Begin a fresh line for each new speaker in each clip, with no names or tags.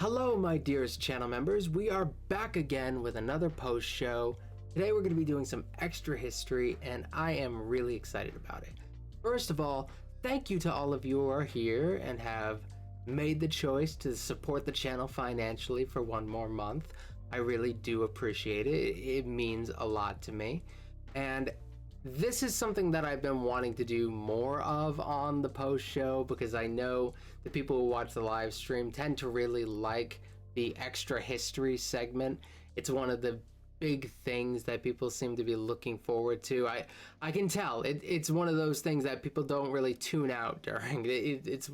Hello, my dearest channel members. We are back again with another post show. Today we're going to be doing some extra history, and I am really excited about it. First of all, thank you to all of you who are here and have made the choice to support the channel financially for one more month. I really do appreciate it. It means a lot to me. And this is something that I've been wanting to do more of on the post show because I know the people who watch the live stream tend to really like the extra history segment. It's one of the big things that people seem to be looking forward to. I can tell it's one of those things that people don't really tune out during. It's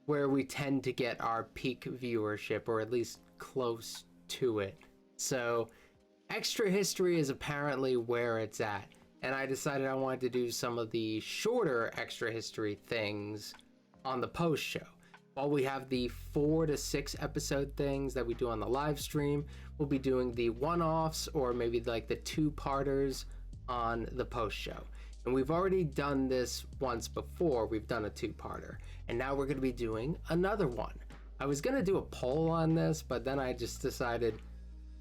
where we tend to get our peak viewership, or at least close to it. So extra history is apparently where it's at. And I decided I wanted to do some of the shorter extra history things on the post show. While we have the 4 to 6 episode things that we do on the live stream, we'll be doing the one-offs or maybe like the two-parters on the post show. And we've already done this once before. We've done a two-parter. And now we're going to be doing another one. I was going to do a poll on this, but then I just decided,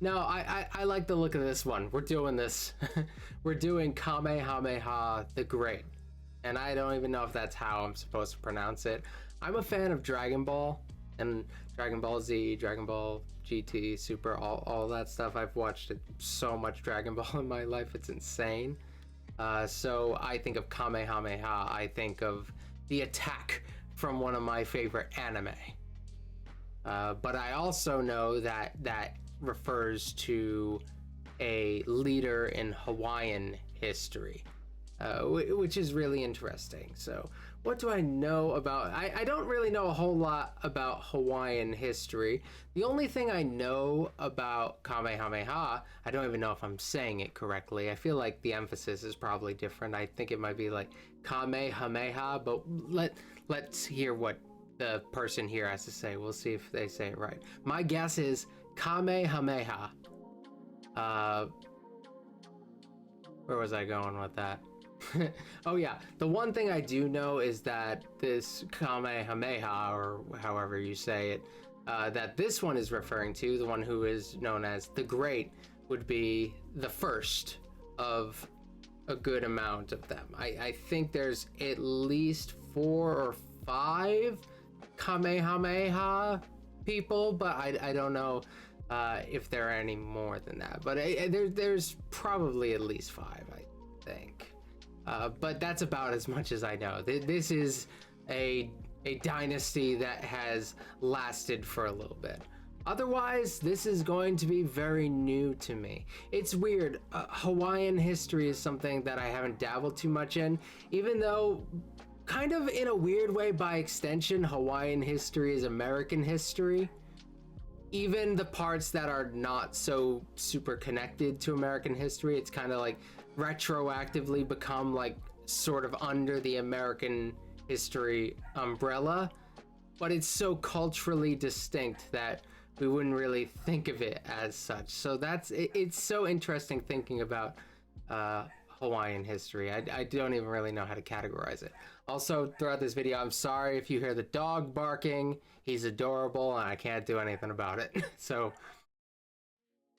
no, I like the look of this one. We're doing this. We're doing Kamehameha the Great. And I don't even know if that's how I'm supposed to pronounce it. I'm a fan of Dragon Ball and Dragon Ball Z, Dragon Ball GT, Super, all that stuff. I've watched so much Dragon Ball in my life. It's insane. So I think of Kamehameha. I think of the attack from one of my favorite anime. But I also know that refers to a leader in Hawaiian history, which is really interesting. So what do I know about? I don't really know a whole lot about Hawaiian history. The only thing I know about Kamehameha, I don't even know if I'm saying it correctly. I feel like the emphasis is probably different. I think it might be like Kamehameha, but let's hear what the person here has to say. We'll see if they say it right. My guess is Kamehameha. Where was I going with that? Oh yeah, the one thing I do know is that this Kamehameha, or however you say it, that this one is referring to, the one who is known as the Great, would be the first of a good amount of them. I think there's at least 4 or 5 Kamehameha people, but I don't know if there are any more than that. But there's probably at least 5, I think. But that's about as much as I know. This is a dynasty that has lasted for a little bit. Otherwise, this is going to be very new to me. It's weird. Hawaiian history is something that I haven't dabbled too much in, even though kind of in a weird way, by extension, Hawaiian history is American history. Even the parts that are not so super connected to American history, it's kind of like retroactively become like sort of under the American history umbrella, but it's so culturally distinct that we wouldn't really think of it as such. So it's so interesting thinking about Hawaiian history. I don't even really know how to categorize it. Also, throughout this video, I'm sorry if you hear the dog barking. He's adorable and I can't do anything about it. So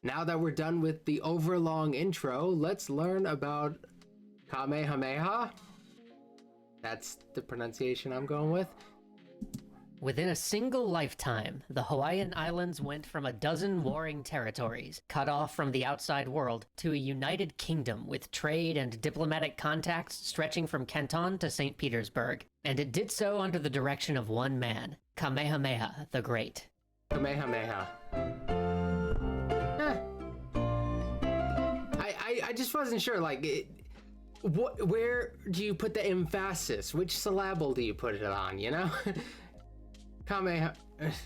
now that we're done with the overlong intro, let's learn about Kamehameha. That's the pronunciation I'm going with.
Within a single lifetime, the Hawaiian Islands went from a dozen warring territories, cut off from the outside world, to a united kingdom with trade and diplomatic contacts stretching from Canton to St. Petersburg. And it did so under the direction of one man, Kamehameha the Great.
Kamehameha. I just wasn't sure, like, where do you put the emphasis? Which syllable do you put it on, you know?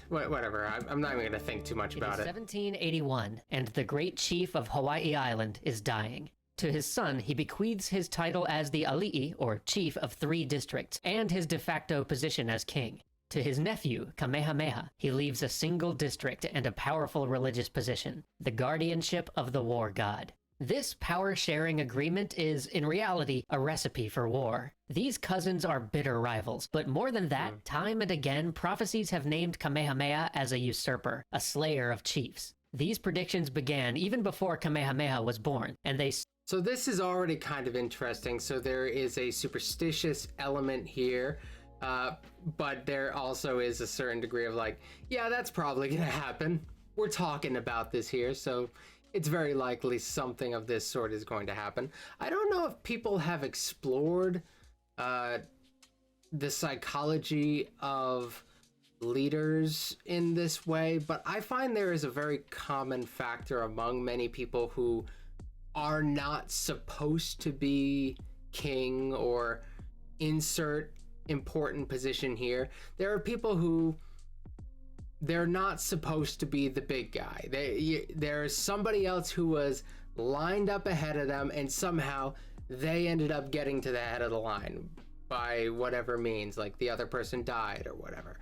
Whatever, I'm not even gonna think too much about it.
1781, and the great chief of Hawaii Island is dying. To his son, he bequeaths his title as the Ali'i, or chief of 3 districts, and his de facto position as king. To his nephew, Kamehameha, he leaves a single district and a powerful religious position, the guardianship of the war god. This power-sharing agreement is, in reality, a recipe for war. These cousins are bitter rivals, but more than that, time and again, prophecies have named Kamehameha as a usurper, a slayer of chiefs. These predictions began even before Kamehameha was born, and they...
So this is already kind of interesting. So there is a superstitious element here, but there also is a certain degree of like, yeah, that's probably gonna happen. We're talking about this here, so it's very likely something of this sort is going to happen. I don't know if people have explored the psychology of leaders in this way, but I find there is a very common factor among many people who are not supposed to be king or insert important position here. There are people who they're not supposed to be the big guy. There's somebody else who was lined up ahead of them, and somehow they ended up getting to the head of the line by whatever means, like the other person died or whatever.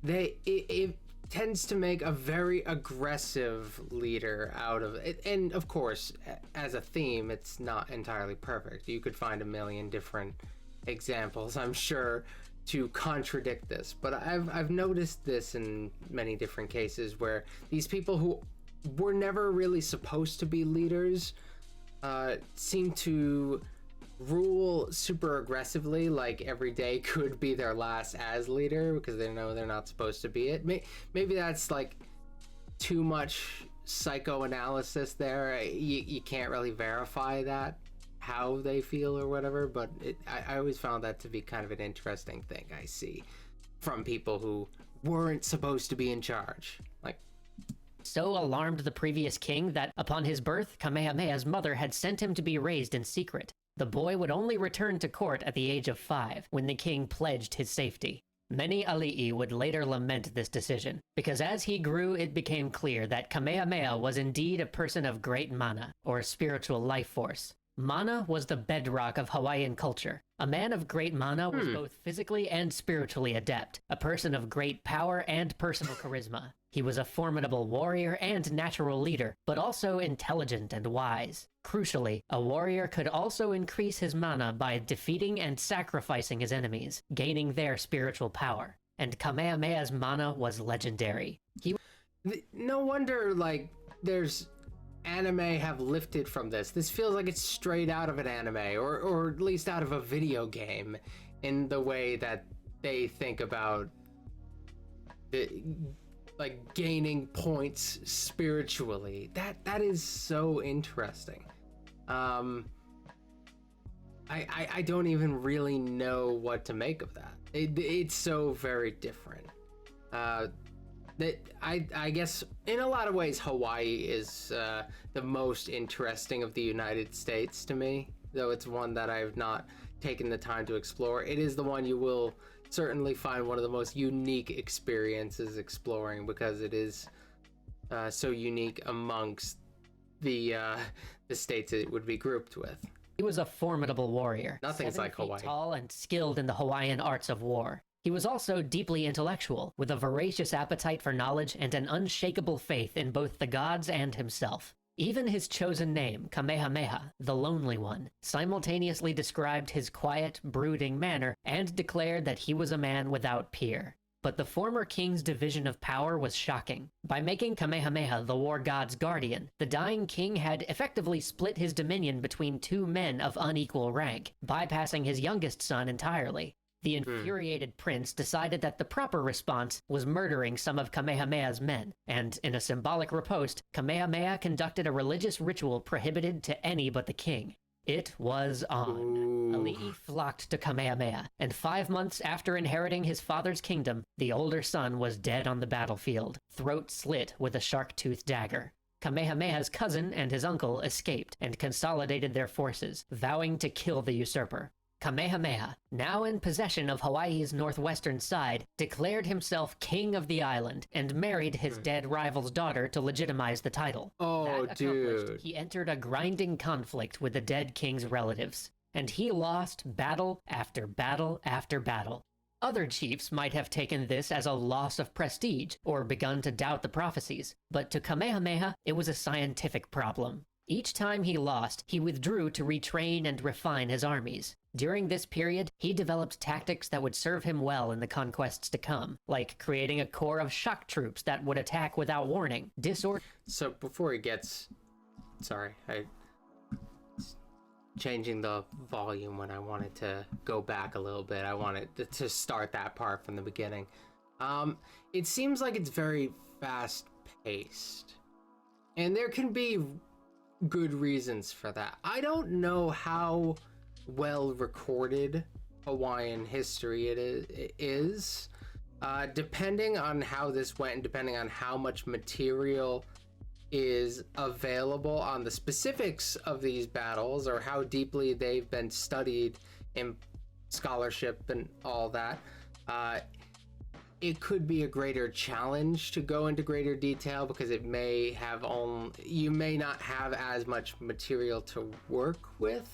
It tends to make a very aggressive leader out of it. And of course, as a theme, it's not entirely perfect. You could find a million different examples, I'm sure, to contradict this, but I've noticed this in many different cases where these people who were never really supposed to be leaders seem to rule super aggressively, like every day could be their last as leader because they know they're not supposed to be it. Maybe that's like too much psychoanalysis there. You can't really verify that, how they feel or whatever, but I always found that to be kind of an interesting thing I see from people who weren't supposed to be in charge. Like,
so alarmed the previous king that upon his birth, Kamehameha's mother had sent him to be raised in secret. The boy would only return to court at the age of 5, when the king pledged his safety. Many Ali'i would later lament this decision, because as he grew it became clear that Kamehameha was indeed a person of great mana, or spiritual life force. Mana was the bedrock of Hawaiian culture. A man of great mana was both physically and spiritually adept, a person of great power and personal charisma. He was a formidable warrior and natural leader, but also intelligent and wise. Crucially, a warrior could also increase his mana by defeating and sacrificing his enemies, gaining their spiritual power. And Kamehameha's mana was legendary.
No wonder, like, there's anime have lifted from this. This feels like it's straight out of an anime, or at least out of a video game, in the way that they think about like gaining points spiritually. That is so interesting. I don't even really know what to make of that. It's so very different. I guess in a lot of ways Hawaii is the most interesting of the United States to me, though it's one that I've not taken the time to explore. It is the one you will certainly find one of the most unique experiences exploring, because it is so unique amongst the states it would be grouped with.
He was a formidable warrior.
Nothing's like Hawaii.
Tall and skilled in the Hawaiian arts of war. He was also deeply intellectual, with a voracious appetite for knowledge and an unshakable faith in both the gods and himself. Even his chosen name, Kamehameha, the Lonely One, simultaneously described his quiet, brooding manner and declared that he was a man without peer. But the former king's division of power was shocking. By making Kamehameha the war god's guardian, the dying king had effectively split his dominion between two men of unequal rank, bypassing his youngest son entirely. The infuriated prince decided that the proper response was murdering some of Kamehameha's men, and in a symbolic riposte, Kamehameha conducted a religious ritual prohibited to any but the king. It was on. Ali'i flocked to Kamehameha, and 5 months after inheriting his father's kingdom, the older son was dead on the battlefield, throat slit with a shark-toothed dagger. Kamehameha's cousin and his uncle escaped and consolidated their forces, vowing to kill the usurper. Kamehameha, now in possession of Hawaii's northwestern side, declared himself king of the island and married his dead rival's daughter to legitimize the title.
Oh, dude.
He entered a grinding conflict with the dead king's relatives, and he lost battle after battle after battle. Other chiefs might have taken this as a loss of prestige or begun to doubt the prophecies, but to Kamehameha, it was a scientific problem. Each time he lost, he withdrew to retrain and refine his armies. During this period, he developed tactics that would serve him well in the conquests to come, like creating a corps of shock troops that would attack without warning,
So before he gets... Sorry, changing the volume when I wanted to go back a little bit. I wanted to start that part from the beginning. It seems like it's very fast-paced. And there can be good reasons for that. I don't know how well recorded Hawaiian history it is. Depending on how this went and depending on how much material is available on the specifics of these battles or how deeply they've been studied in scholarship and all that, it could be a greater challenge to go into greater detail because it may have you may not have as much material to work with.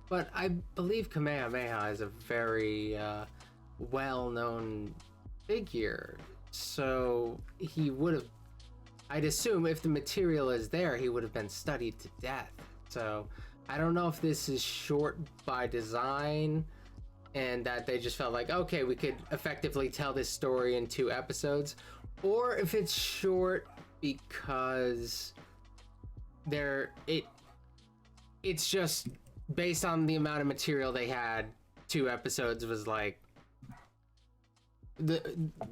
But I believe Kamehameha is a very well-known figure, so he would have, I'd assume if the material is there, he would have been studied to death. So I don't know if this is short by design and that they just felt like, okay, we could effectively tell this story in 2 episodes, or if it's short because it's just based on the amount of material they had. 2 episodes was like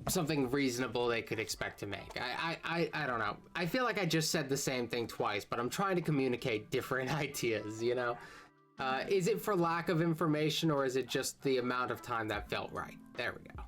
something reasonable they could expect to make. I don't know. I feel like I just said the same thing twice, but I'm trying to communicate different ideas, you know? Is it for lack of information or is it just the amount of time that felt right? There we go.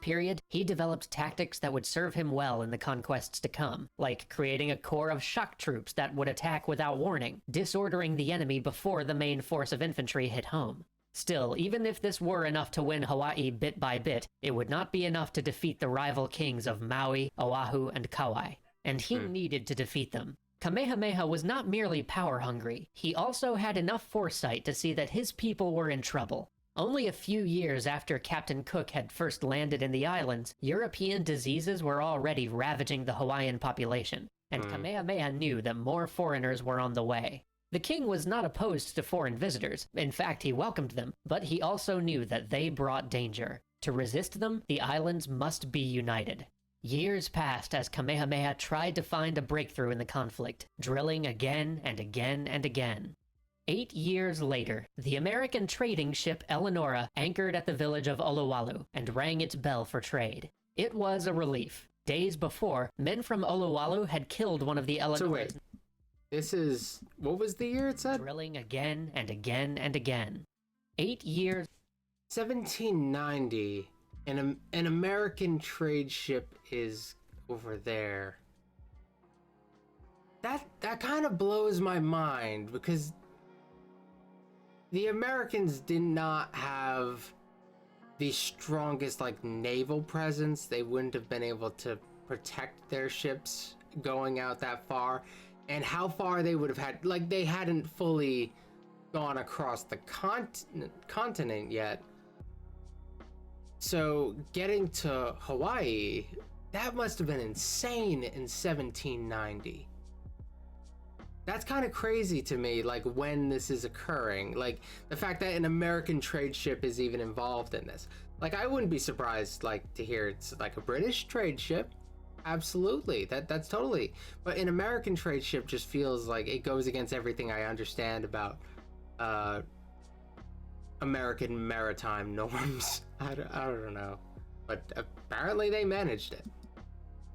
Period, he developed tactics that would serve him well in the conquests to come, like creating a corps of shock troops that would attack without warning, disordering the enemy before the main force of infantry hit home. Still, even if this were enough to win Hawaii bit by bit, it would not be enough to defeat the rival kings of Maui, Oahu, and Kauai. And he needed to defeat them. Kamehameha was not merely power-hungry, he also had enough foresight to see that his people were in trouble. Only a few years after Captain Cook had first landed in the islands, European diseases were already ravaging the Hawaiian population, and Kamehameha knew that more foreigners were on the way. The king was not opposed to foreign visitors, in fact he welcomed them, but he also knew that they brought danger. To resist them, the islands must be united. Years passed as Kamehameha tried to find a breakthrough in the conflict, drilling again and again and again. 8 years later, the American trading ship Eleonora anchored at the village of Olowalu and rang its bell for trade. It was a relief. Days before, men from Olowalu had killed one of the Eleonora's...
So wait, this is... what was the year it said?
Drilling again and again and again. 8 years...
1790, and an American trade ship is over there. That kind of blows my mind, because the Americans did not have the strongest, like, naval presence. They wouldn't have been able to protect their ships going out that far. And how far they would have had, like, they hadn't fully gone across the continent yet. So getting to Hawaii, that must have been insane in 1790. That's kind of crazy to me, like, when this is occurring. Like, the fact that an American trade ship is even involved in this. Like, I wouldn't be surprised, like, to hear it's, like, a British trade ship. Absolutely, that's totally. But an American trade ship just feels like it goes against everything I understand about American maritime norms. I don't know. But apparently they managed it.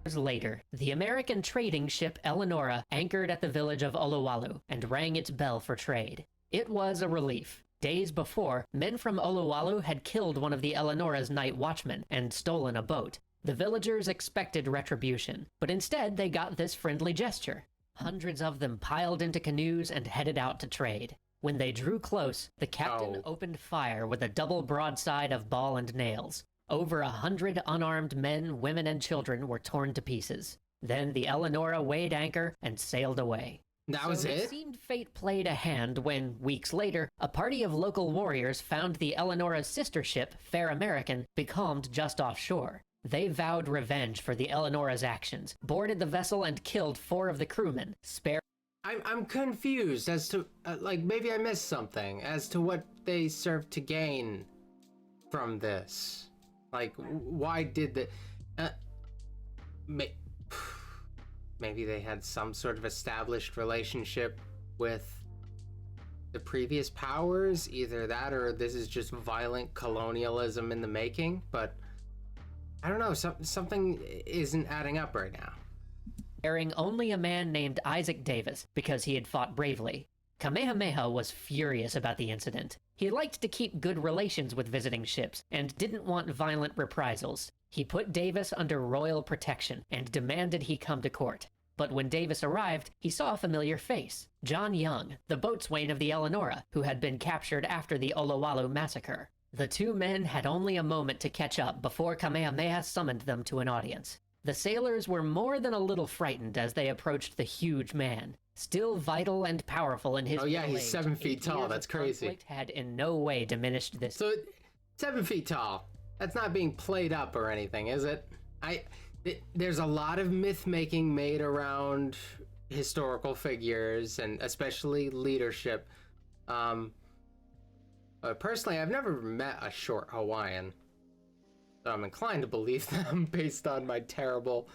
Years later, the American trading ship Eleonora anchored at the village of Olowalu and rang its bell for trade. It was a relief. Days before, men from Olowalu had killed one of the Eleonora's night watchmen and stolen a boat. The villagers expected retribution, but instead they got this friendly gesture. Hundreds of them piled into canoes and headed out to trade. When they drew close, the captain opened fire with a double broadside of ball and nails. Over 100 unarmed men, women, and children were torn to pieces. Then the Eleonora weighed anchor and sailed away.
That was it?
It seemed fate played a hand when, weeks later, a party of local warriors found the Eleonora's sister ship, Fair American, becalmed just offshore. They vowed revenge for the Eleonora's actions, boarded the vessel and killed 4 of the crewmen,
I'm confused as to like maybe I missed something as to what they serve to gain from this. Like why did the maybe they had some sort of established relationship with the previous powers, either that or this is just violent colonialism in the making, but I don't know, something isn't adding up right now.
Sparing only a man named Isaac Davis because he had fought bravely. Kamehameha was furious about the incident. He liked to keep good relations with visiting ships and didn't want violent reprisals. He put Davis under royal protection and demanded he come to court. But when Davis arrived, he saw a familiar face, John Young, the boatswain of the Eleonora, who had been captured after the Olowalu massacre. The two men had only a moment to catch up before Kamehameha summoned them to an audience. The sailors were more than a little frightened as they approached the huge man. Still vital and powerful in his
Oh yeah, he's 7 feet tall, that's crazy.
Conflict had in no way diminished this.
So, 7 feet tall. That's not being played up or anything, is it? There's a lot of myth-making made around historical figures, and especially leadership. Personally, I've never met a short Hawaiian. So I'm inclined to believe them based on my terrible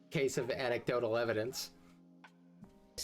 case of anecdotal evidence.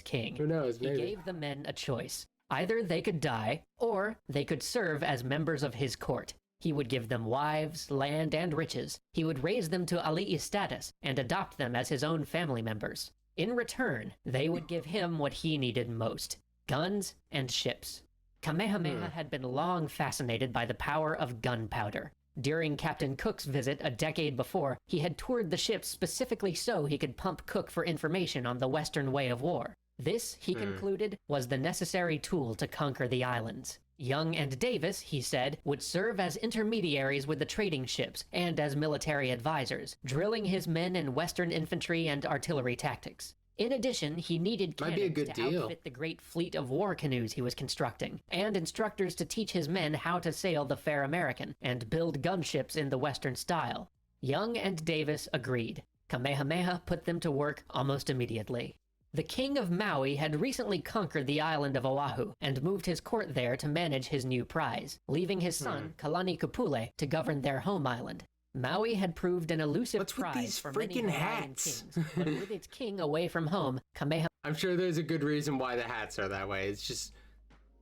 King.
Who knows, maybe.
He gave the men a choice. Either they could die, or they could serve as members of his court. He would give them wives, land, and riches. He would raise them to ali'i status and adopt them as his own family members. In return, they would give him what he needed most: guns and ships. Kamehameha had been long fascinated by the power of gunpowder. During Captain Cook's visit a decade before, he had toured the ships specifically so he could pump Cook for information on the Western way of war. This, he concluded, was the necessary tool to conquer the islands. Young and Davis, he said, would serve as intermediaries with the trading ships and as military advisors, drilling his men in Western infantry and artillery tactics. In addition, he needed cannons to outfit the great fleet of war canoes he was constructing, and instructors to teach his men how to sail the Fair American and build gunships in the Western style. Young and Davis agreed. Kamehameha put them to work almost immediately. The king of Maui had recently conquered the island of Oahu and moved his court there to manage his new prize, leaving his son, Kalani Kupule, to govern their home island. Maui had proved an elusive prize for many Hawaiian kings, but with its king away from home, Kamehameha...
I'm sure there's a good reason why the hats are that way. It's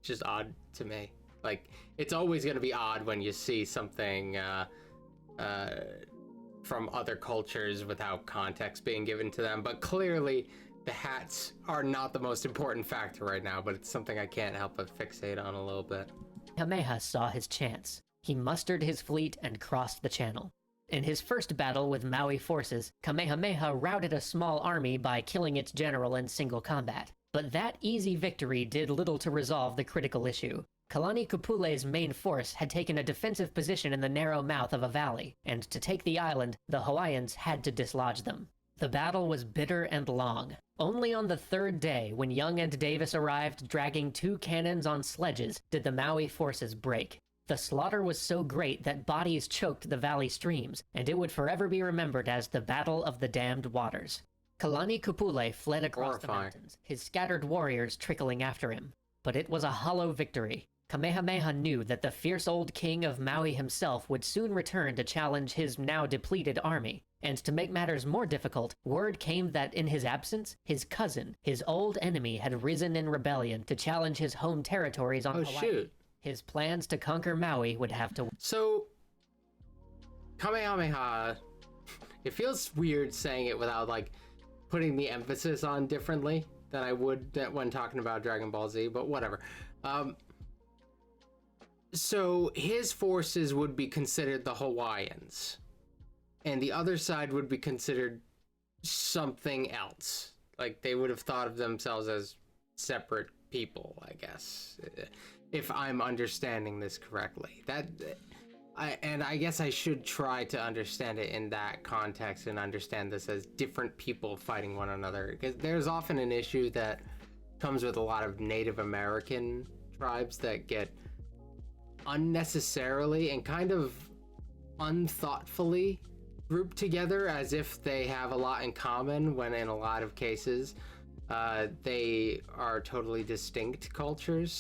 just odd to me. Like, it's always going to be odd when you see something from other cultures without context being given to them, but clearly the hats are not the most important factor right now, but it's something I can't help but fixate on a little bit.
Kamehameha saw his chance. He mustered his fleet and crossed the channel. In his first battle with Maui forces, Kamehameha routed a small army by killing its general in single combat. But that easy victory did little to resolve the critical issue. Kalani Kupule's main force had taken a defensive position in the narrow mouth of a valley, and to take the island, the Hawaiians had to dislodge them. The battle was bitter and long. Only on the third day, when Young and Davis arrived dragging 2 cannons on sledges, did the Maui forces break. The slaughter was so great that bodies choked the valley streams, and it would forever be remembered as the Battle of the Damned Waters. Kalani Kupule fled across the mountains, his scattered warriors trickling after him. But it was a hollow victory. Kamehameha knew that the fierce old king of Maui himself would soon return to challenge his now depleted army. And to make matters more difficult, word came that in his absence, his cousin, his old enemy, had risen in rebellion to challenge his home territories on Hawaii. Shoot. His plans to conquer Maui would have to...
So, Kamehameha, it feels weird saying it without, like, putting the emphasis on differently than I would when talking about Dragon Ball Z, but whatever. So, his forces would be considered the Hawaiians, and the other side would be considered something else. Like, they would have thought of themselves as separate people, I guess. If I'm understanding this correctly. I guess I should try to understand it in that context and understand this as different people fighting one another. Because there's often an issue that comes with a lot of Native American tribes that get unnecessarily and kind of unthoughtfully grouped together as if they have a lot in common, when in a lot of cases They are totally distinct cultures.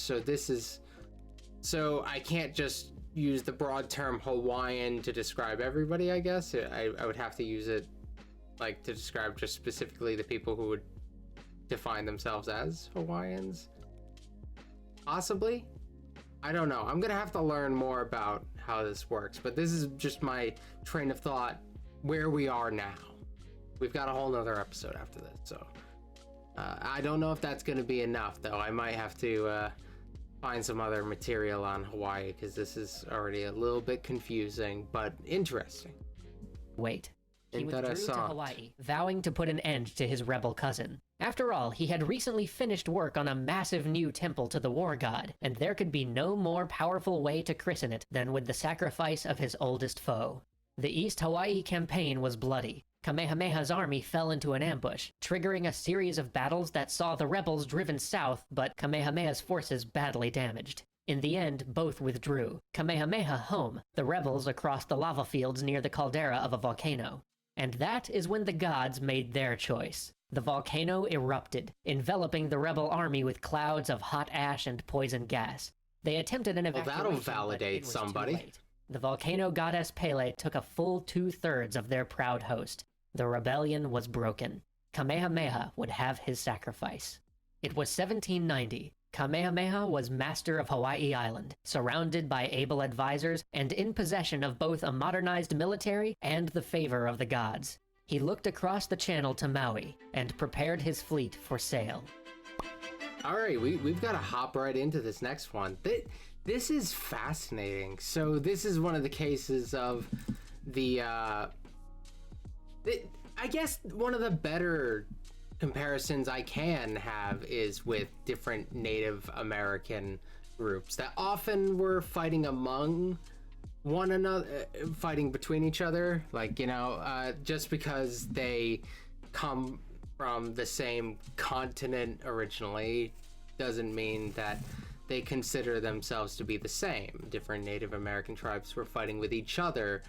So I can't just use the broad term Hawaiian to describe everybody, I guess. I would have to use it like to describe just specifically the people who would define themselves as Hawaiians. Possibly. I don't know. I'm gonna have to learn more about how this works, but this is just my train of thought where we are now. We've got a whole nother episode after this, so I don't know if that's gonna be enough, though. I might have to find some other material on Hawaii, because this is already a little bit confusing, but interesting.
Wait. He withdrew to
Interessant.
Hawaii, vowing to put an end to his rebel cousin. After all, he had recently finished work on a massive new temple to the war god, and there could be no more powerful way to christen it than with the sacrifice of his oldest foe. The East Hawaii campaign was bloody. Kamehameha's army fell into an ambush, triggering a series of battles that saw the rebels driven south, but Kamehameha's forces badly damaged. In the end, both withdrew. Kamehameha home, the rebels across the lava fields near the caldera of a volcano. And that is when the gods made their choice. The volcano erupted, enveloping the rebel army with clouds of hot ash and poison gas. They attempted an evacuation,
that'll
but
validate
it was too
somebody.
late. The volcano goddess Pele took a full 2/3 of their proud host. The rebellion was broken. Kamehameha would have his sacrifice. It was 1790. Kamehameha was master of Hawaii Island, surrounded by able advisors and in possession of both a modernized military and the favor of the gods. He looked across the channel to Maui and prepared his fleet for sail.
All right, we've got to hop right into this next one. This is fascinating. So this is one of the cases of I guess one of the better comparisons I can have is with different Native American groups that often were fighting among one another, fighting between each other, like, just because they come from the same continent originally doesn't mean that they consider themselves to be the same. Different Native American tribes were fighting with each other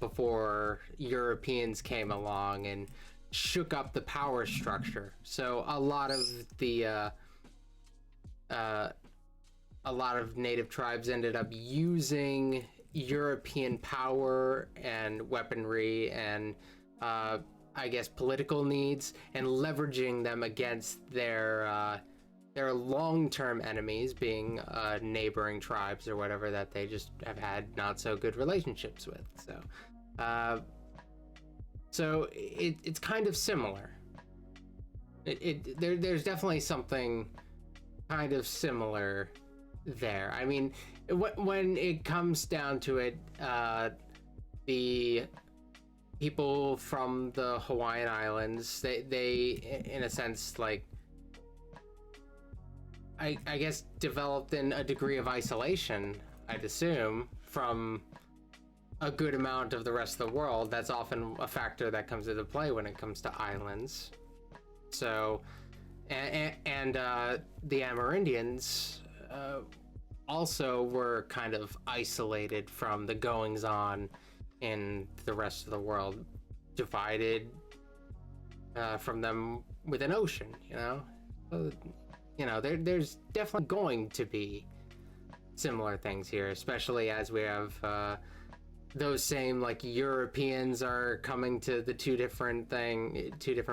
before Europeans came along and shook up the power structure. So a lot of native tribes ended up using European power and weaponry and I guess political needs and leveraging them against their long-term enemies, being neighboring tribes or whatever that they just have had not so good relationships with. So it's kind of similar. There's definitely something kind of similar there. I mean, when it comes down to it, the people from the Hawaiian Islands, they in a sense, like, I guess developed in a degree of isolation, I'd assume, from a good amount of the rest of the world. That's often a factor that comes into play when it comes to islands. So, and the Amerindians also were kind of isolated from the goings-on in the rest of the world, divided from them with an ocean, So, there's definitely going to be similar things here, especially as we have those same, like, Europeans are coming to the two different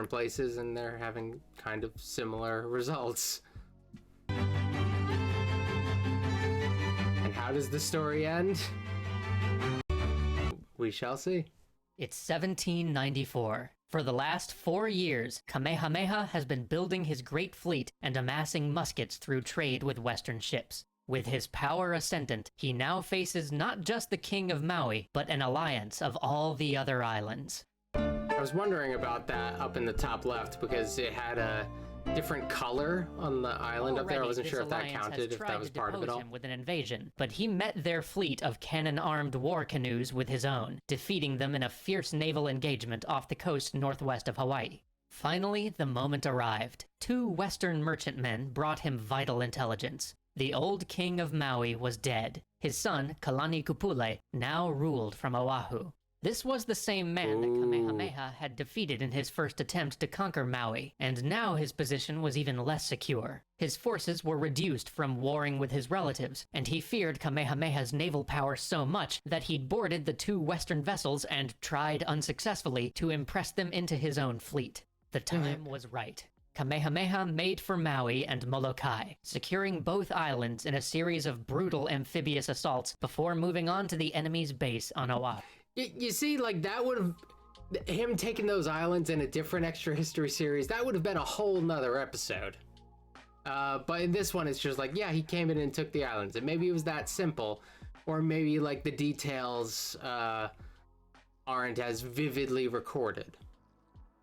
places, and they're having kind of similar results. And how does the story end? We shall see.
It's 1794. For the last 4 years, Kamehameha has been building his great fleet and amassing muskets through trade with Western ships. With his power ascendant, he now faces not just the king of Maui, but an alliance of all the other islands.
I was wondering about that up in the top left, because it had a different color on the island up there. I wasn't sure if that counted, if that was part of it all.
Him with an invasion, but he met their fleet of cannon-armed war canoes with his own, defeating them in a fierce naval engagement off the coast northwest of Hawaii. Finally, the moment arrived. 2 Western merchantmen brought him vital intelligence. The old king of Maui was dead. His son, Kalani Kupule, now ruled from Oahu. This was the same man that Kamehameha had defeated in his first attempt to conquer Maui, and now his position was even less secure. His forces were reduced from warring with his relatives, and he feared Kamehameha's naval power so much that he'd boarded the 2 Western vessels and tried unsuccessfully to impress them into his own fleet. The time was right. Kamehameha made for Maui and Molokai, securing both islands in a series of brutal amphibious assaults before moving on to the enemy's base on Oahu.
You see, like, that would have... Him taking those islands in a different extra history series, that would have been a whole nother episode. But in this one, it's just like, yeah, he came in and took the islands. And maybe it was that simple. Or maybe, like, the details aren't as vividly recorded.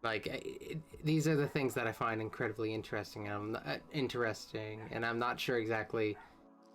Like, these are the things that I find incredibly interesting. And I'm not sure exactly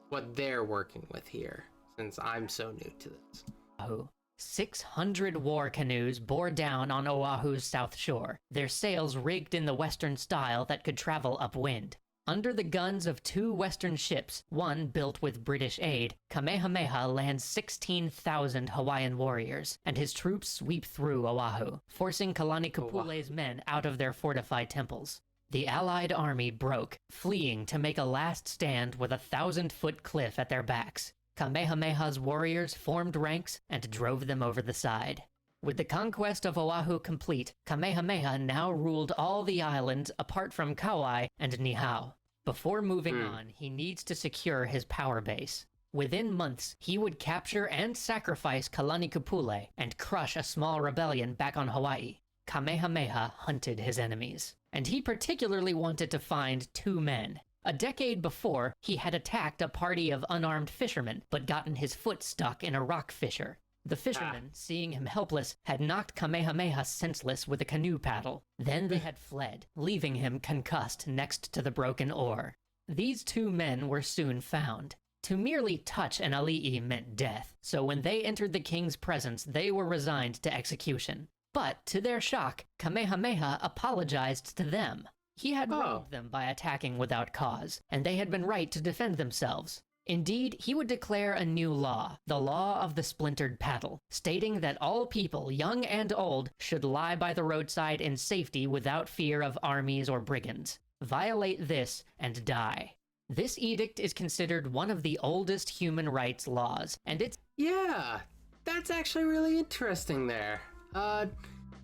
what they're working with here, since I'm so new to this.
Oh. 600 war canoes bore down on Oahu's south shore, their sails rigged in the Western style that could travel upwind. Under the guns of 2 Western ships, one built with British aid, Kamehameha lands 16,000 Hawaiian warriors, and his troops sweep through Oahu, forcing Kalani'Kupule's men out of their fortified temples. The Allied army broke, fleeing to make a last stand with a 1,000-foot cliff at their backs. Kamehameha's warriors formed ranks and drove them over the side. With the conquest of Oahu complete, Kamehameha now ruled all the islands apart from Kauai and Niihau. Before moving on, he needs to secure his power base. Within months, he would capture and sacrifice Kalani'Kupule and crush a small rebellion back on Hawaii. Kamehameha hunted his enemies, and he particularly wanted to find 2 men. A decade before, he had attacked a party of unarmed fishermen, but gotten his foot stuck in a rock fissure. The fishermen, seeing him helpless, had knocked Kamehameha senseless with a canoe paddle. Then they had fled, leaving him concussed next to the broken oar. These 2 men were soon found. To merely touch an ali'i meant death, so when they entered the king's presence, they were resigned to execution. But, to their shock, Kamehameha apologized to them. He had wronged them by attacking without cause, and they had been right to defend themselves. Indeed, he would declare a new law, the law of the splintered paddle, stating that all people, young and old, should lie by the roadside in safety without fear of armies or brigands. Violate this and die. This edict is considered one of the oldest human rights laws, and it's...
Yeah, that's actually really interesting there.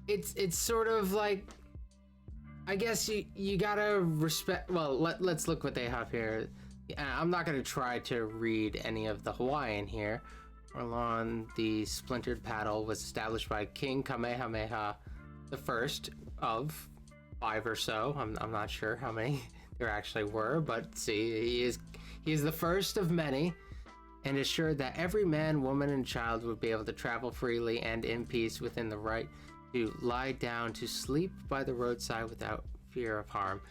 It's sort of like... I guess you gotta respect... Well, let's look what they have here. I'm not gonna try to read any of the Hawaiian here. On the splintered paddle was established by King Kamehameha the first of 5 or so. I'm not sure how many there actually were, but see, he is the first of many, and assured that every man, woman, and child would be able to travel freely and in peace within the right to lie down to sleep by the roadside without fear of harm.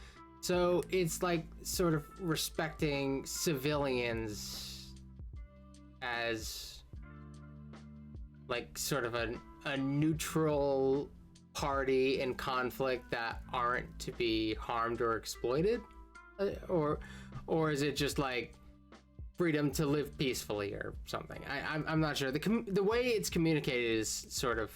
So it's like sort of respecting civilians as like sort of a neutral party in conflict that aren't to be harmed or exploited, or is it just like freedom to live peacefully or something? I'm not sure. The way it's communicated is sort of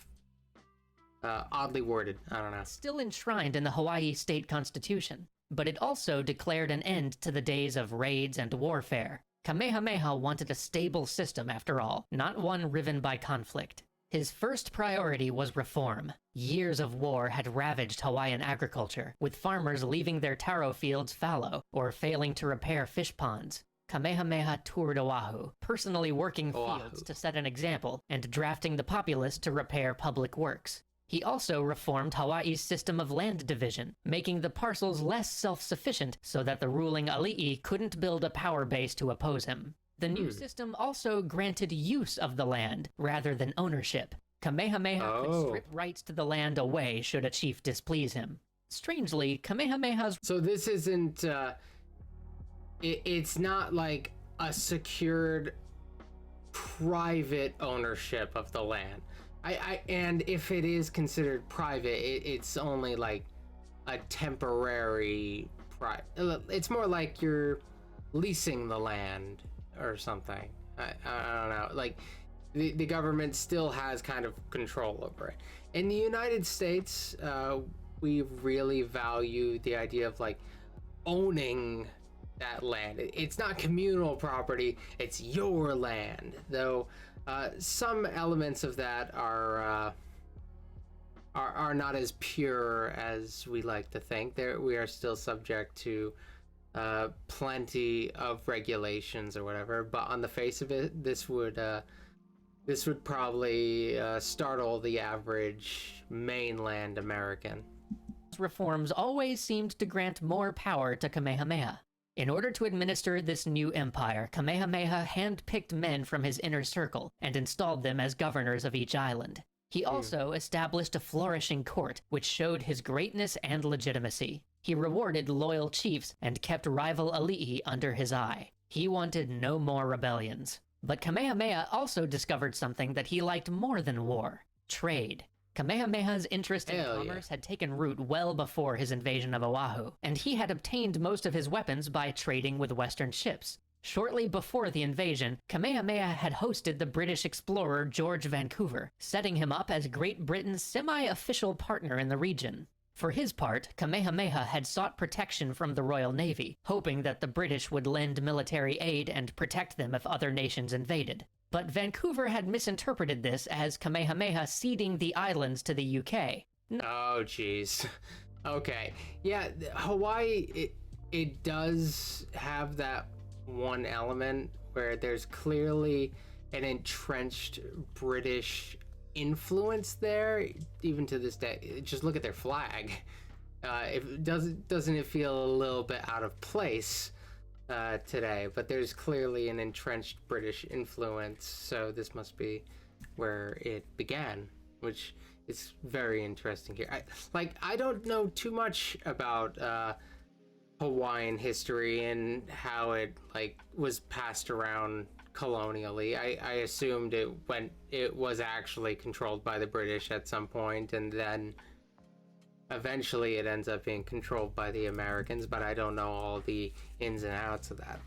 oddly worded. I don't know.
Still enshrined in the Hawaii state constitution, but it also declared an end to the days of raids and warfare. Kamehameha wanted a stable system after all, not one riven by conflict. His first priority was reform. Years of war had ravaged Hawaiian agriculture, with farmers leaving their taro fields fallow or failing to repair fish ponds. Kamehameha toured Oahu, personally working fields to set an example and drafting the populace to repair public works. He also reformed Hawaii's system of land division, making the parcels less self-sufficient so that the ruling ali'i couldn't build a power base to oppose him. The new system also granted use of the land rather than ownership. Kamehameha could strip rights to the land away should a chief displease him. Strangely, Kamehameha's...
So this isn't... it's not like a secured private ownership of the land. And if it is considered private, it's only like a temporary it's more like you're leasing the land or something. I don't know. Like, the government still has kind of control over it. In the United States, we really value the idea of like owning that land. It's not communal property, it's your land. Though some elements of that are not as pure as we like to think. There, we are still subject to plenty of regulations or whatever. But on the face of it, this would probably startle the average mainland American.
Reforms always seemed to grant more power to Kamehameha. In order to administer this new empire, Kamehameha handpicked men from his inner circle and installed them as governors of each island. He also established a flourishing court, which showed his greatness and legitimacy. He rewarded loyal chiefs and kept rival Ali'i under his eye. He wanted no more rebellions. But Kamehameha also discovered something that he liked more than war: trade. Kamehameha's interest in commerce had taken root well before his invasion of Oahu, and he had obtained most of his weapons by trading with Western ships. Shortly before the invasion, Kamehameha had hosted the British explorer George Vancouver, setting him up as Great Britain's semi-official partner in the region. For his part, Kamehameha had sought protection from the Royal Navy, hoping that the British would lend military aid and protect them if other nations invaded. But Vancouver had misinterpreted this as Kamehameha ceding the islands to the UK.
Oh, jeez. Okay. Yeah, Hawaii, it does have that one element where there's clearly an entrenched British influence there, even to this day. Just look at their flag. Doesn't it feel a little bit out of place today? But there's clearly an entrenched British influence, so this must be where it began, which is very interesting here. I don't know too much about Hawaiian history and how it was passed around colonially. I assumed it was actually controlled by the British at some point, and then eventually it ends up being controlled by the Americans, but I don't know all the ins and outs of that.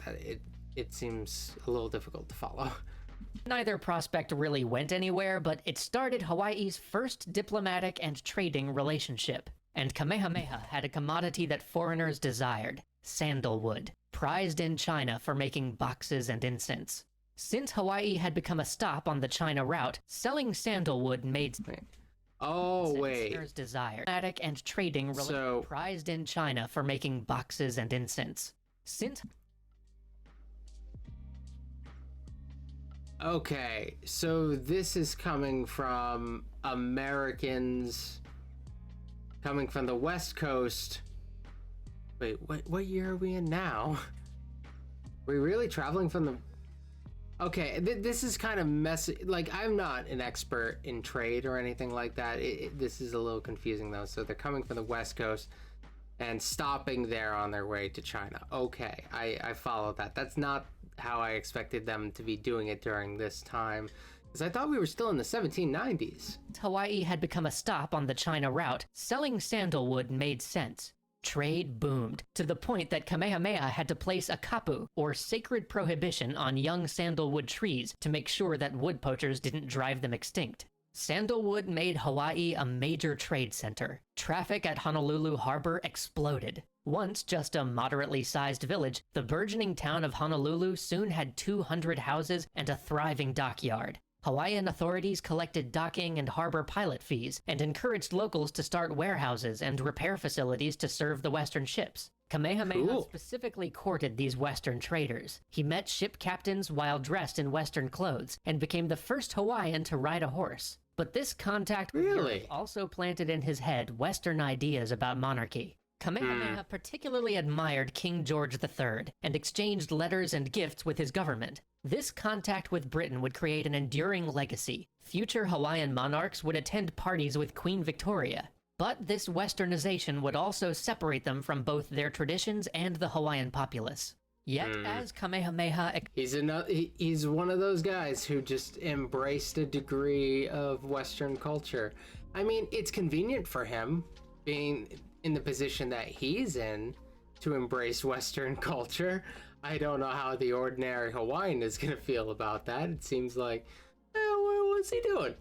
It seems a little difficult to follow.
Neither prospect really went anywhere, but it started Hawaii's first diplomatic and trading relationship. And Kamehameha had a commodity that foreigners desired: sandalwood, prized in China for making boxes and incense. Since Hawaii had become a stop on the China route, selling sandalwood made desired. Diplomatic and trading prized in China for making boxes and incense.
Okay, so this is coming from Americans coming from the West Coast. Wait, what year are we in now? We're really traveling from the... Okay, this is kind of messy. I'm not an expert in trade or anything like that. This is a little confusing though. So they're coming from the West Coast and stopping there on their way to China. Okay, I follow that. That's not how I expected them to be doing it during this time, because I thought we were still in the 1790s.
Hawaii had become a stop on the China route. Selling sandalwood made sense. Trade boomed, to the point that Kamehameha had to place a kapu, or sacred prohibition, on young sandalwood trees to make sure that wood poachers didn't drive them extinct. Sandalwood made Hawaii a major trade center. Traffic at Honolulu Harbor exploded. Once just a moderately sized village, the burgeoning town of Honolulu soon had 200 houses and a thriving dockyard. Hawaiian authorities collected docking and harbor pilot fees and encouraged locals to start warehouses and repair facilities to serve the Western ships. Kamehameha specifically courted these Western traders. He met ship captains while dressed in Western clothes and became the first Hawaiian to ride a horse. But this contact with Europe also planted in his head Western ideas about monarchy. Kamehameha particularly admired King George III and exchanged letters and gifts with his government. This contact with Britain would create an enduring legacy. Future Hawaiian monarchs would attend parties with Queen Victoria. But this westernization would also separate them from both their traditions and the Hawaiian populace. Yet, as Kamehameha...
He's one of those guys who just embraced a degree of Western culture. I mean, it's convenient for him, being in the position that he's in, to embrace Western culture. I don't know how the ordinary Hawaiian is going to feel about that. It seems like What's he doing?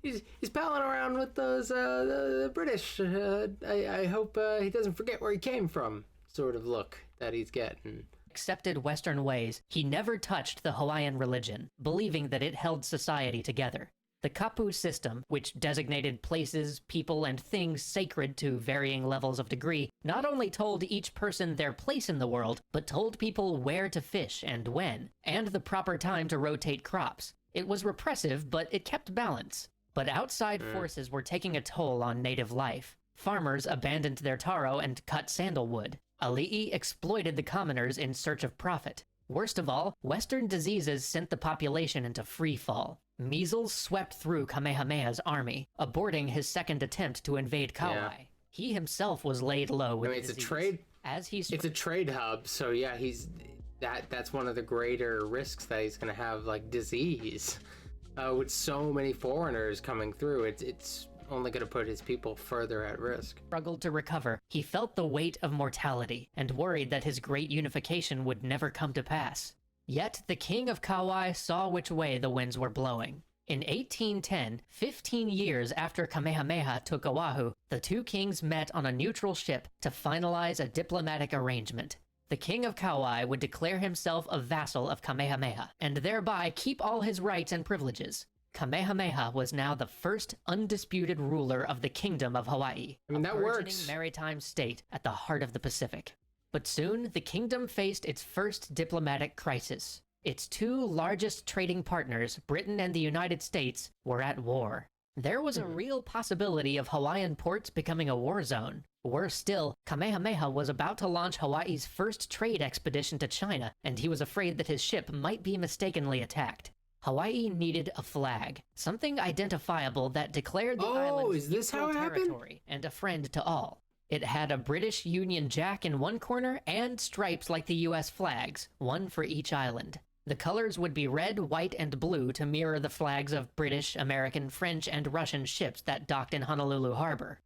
He's palling around with those the British. I hope he doesn't forget where he came from. Sort of look that he's getting.
Accepted Western ways, he never touched the Hawaiian religion, believing that it held society together. The kapu system, which designated places, people, and things sacred to varying levels of degree, not only told each person their place in the world, but told people where to fish and when, and the proper time to rotate crops. It was repressive, but it kept balance. But outside forces were taking a toll on native life. Farmers abandoned their taro and cut sandalwood. Ali'i exploited the commoners in search of profit. Worst of all, Western diseases sent the population into free fall. Measles swept through Kamehameha's army, aborting his second attempt to invade Kauai.
Yeah.
He himself was laid low with
it's
disease.
a trade.
It's
a trade hub, so yeah, that's one of the greater risks that he's gonna have, like disease. With so many foreigners coming through, it's only going to put his people further at risk.
Struggled to recover. He felt the weight of mortality and worried that his great unification would never come to pass. Yet the king of Kauai saw which way the winds were blowing. In 1810, 15 years after Kamehameha took Oahu, the two kings met on a neutral ship to finalize a diplomatic arrangement. The king of Kauai would declare himself a vassal of Kamehameha, and thereby keep all his rights and privileges. Kamehameha was now the first undisputed ruler of the Kingdom of Hawaii,
I mean,
a
that
burgeoning
works.
maritime state at the heart of the Pacific. But soon, the kingdom faced its first diplomatic crisis. Its two largest trading partners, Britain and the United States, were at war. There was a real possibility of Hawaiian ports becoming a war zone. Worse still, Kamehameha was about to launch Hawaii's first trade expedition to China, and he was afraid that his ship might be mistakenly attacked. Hawaii needed a flag, something identifiable that declared the island's neutral territory and a friend to all. It had a British Union Jack in one corner and stripes like the US flags, one for each island. The colors would be red, white, and blue to mirror the flags of British, American, French, and Russian ships that docked in Honolulu Harbor.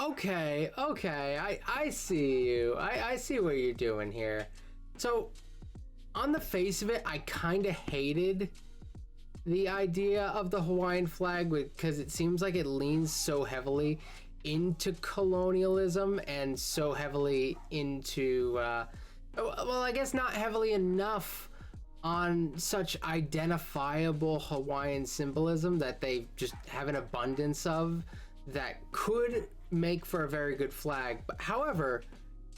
Okay, I see you. I see what you're doing here. So, on the face of it, I kind of hated the idea of the Hawaiian flag because it seems like it leans so heavily into colonialism and so heavily into, well, I guess not heavily enough on such identifiable Hawaiian symbolism that they just have an abundance of that could make for a very good flag. But however,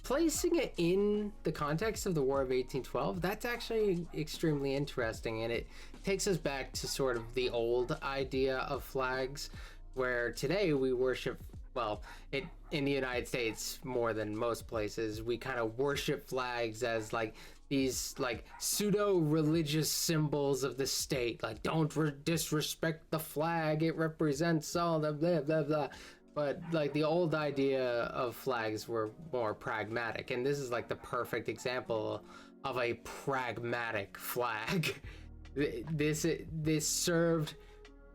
placing it in the context of the War of 1812, that's actually extremely interesting, and it takes us back to sort of the old idea of flags, where today we worship, well, in the United States more than most places, we kind of worship flags as like these like pseudo-religious symbols of the state, like don't disrespect the flag, it represents all the blah blah blah. But like the old idea of flags were more pragmatic, and this is like the perfect example of a pragmatic flag. This served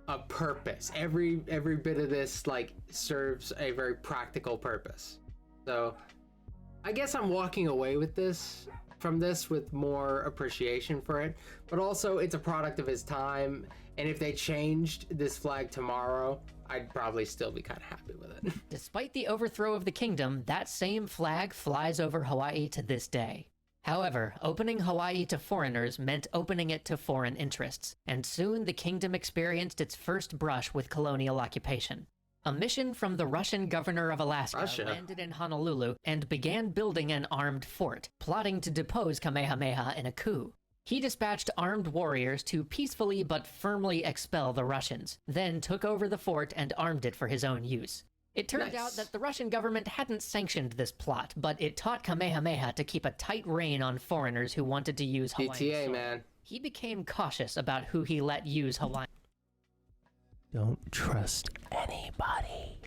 a purpose. Every bit of this like serves a very practical purpose. So I guess I'm walking away with from this with more appreciation for it, but also it's a product of his time, and if they changed this flag tomorrow, I'd probably still be kind of happy with it.
Despite the overthrow of the kingdom, that same flag flies over Hawaii to this day. However, opening Hawaii to foreigners meant opening it to foreign interests, and soon the kingdom experienced its first brush with colonial occupation. A mission from the Russian governor of Alaska landed in Honolulu and began building an armed fort, plotting to depose Kamehameha in a coup. He dispatched armed warriors to peacefully but firmly expel the Russians, then took over the fort and armed it for his own use. It turned out that the Russian government hadn't sanctioned this plot, but it taught Kamehameha to keep a tight rein on foreigners who wanted to use Hawaiian soil.
Man.
He became cautious about who he let use Hawaiian.
Don't trust anybody.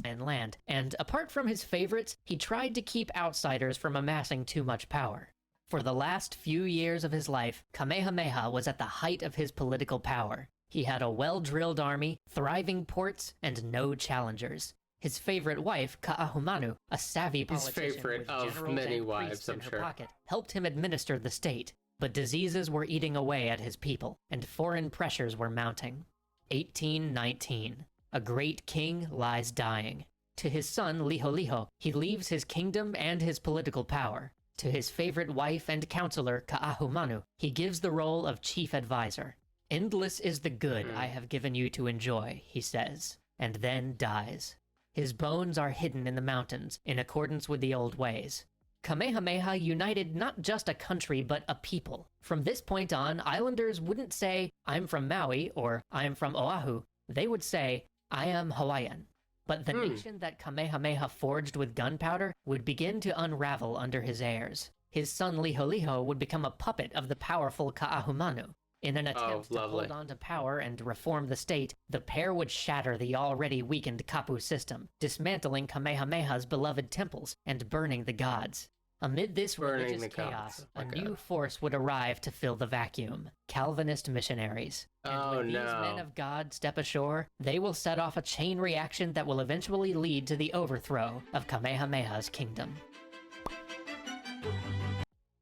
And land, and apart from his favorites, he tried to keep outsiders from amassing too much power. For the last few years of his life, Kamehameha was at the height of his political power. He had a well-drilled army, thriving ports, and no challengers. His favorite wife, Ka'ahumanu, a savvy politician
favorite
with
of
generals
many
and
wives,
priests in
I'm
her
sure.
pocket, helped him administer the state. but diseases were eating away at his people, and foreign pressures were mounting. 1819. A great king lies dying. To his son Liholiho, he leaves his kingdom and his political power. To his favorite wife and counselor Ka'ahumanu, he gives the role of chief advisor. "Endless is the good I have given you to enjoy," he says, and then dies. His bones are hidden in the mountains, in accordance with the old ways. Kamehameha united not just a country, but a people. From this point on, islanders wouldn't say, "I'm from Maui," or "I'm from Oahu." They would say, "I am Hawaiian." But the nation that Kamehameha forged with gunpowder would begin to unravel under his heirs. His son Liholiho would become a puppet of the powerful Ka'ahumanu. In an attempt to hold on to power and reform the state, the pair would shatter the already weakened Kapu system, dismantling Kamehameha's beloved temples and burning the gods. Amid this religious chaos, a new force would arrive to fill the vacuum: Calvinist missionaries. And when these men of God step ashore, they will set off a chain reaction that will eventually lead to the overthrow of Kamehameha's kingdom.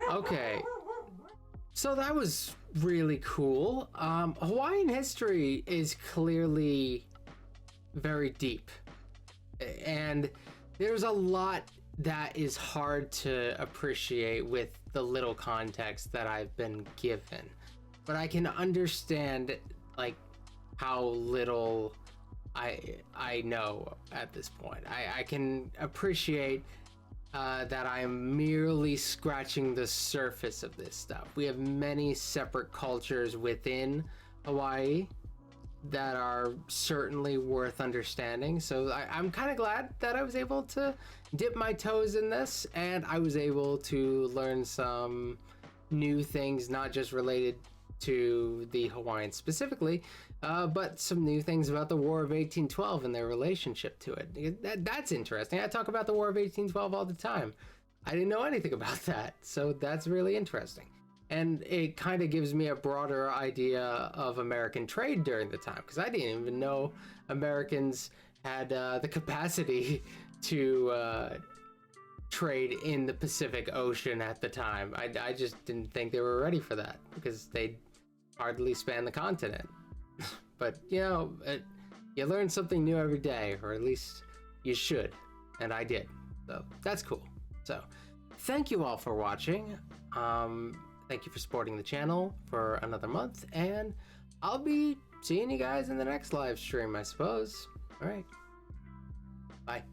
Okay, so that was really cool. Hawaiian history is clearly very deep, and there's a lot that is hard to appreciate with the little context that I've been given. But I can understand like how little I know at this point. I can appreciate that I'm merely scratching the surface of this stuff. We have many separate cultures within Hawaii that are certainly worth understanding. So I'm kind of glad that I was able to dip my toes in this, and I was able to learn some new things, not just related to the Hawaiians specifically, but some new things about the War of 1812 and their relationship to it. That's interesting. I talk about the War of 1812 all the time. I didn't know anything about that, so that's really interesting. And it kind of gives me a broader idea of American trade during the time, because I didn't even know Americans had the capacity to trade in the Pacific Ocean at the time. I just didn't think they were ready for that, because they hardly span the continent. But, you know, you learn something new every day, or at least you should, and I did. So that's cool. So thank you all for watching. Thank you for supporting the channel for another month, and I'll be seeing you guys in the next live stream, I suppose. All right. Bye.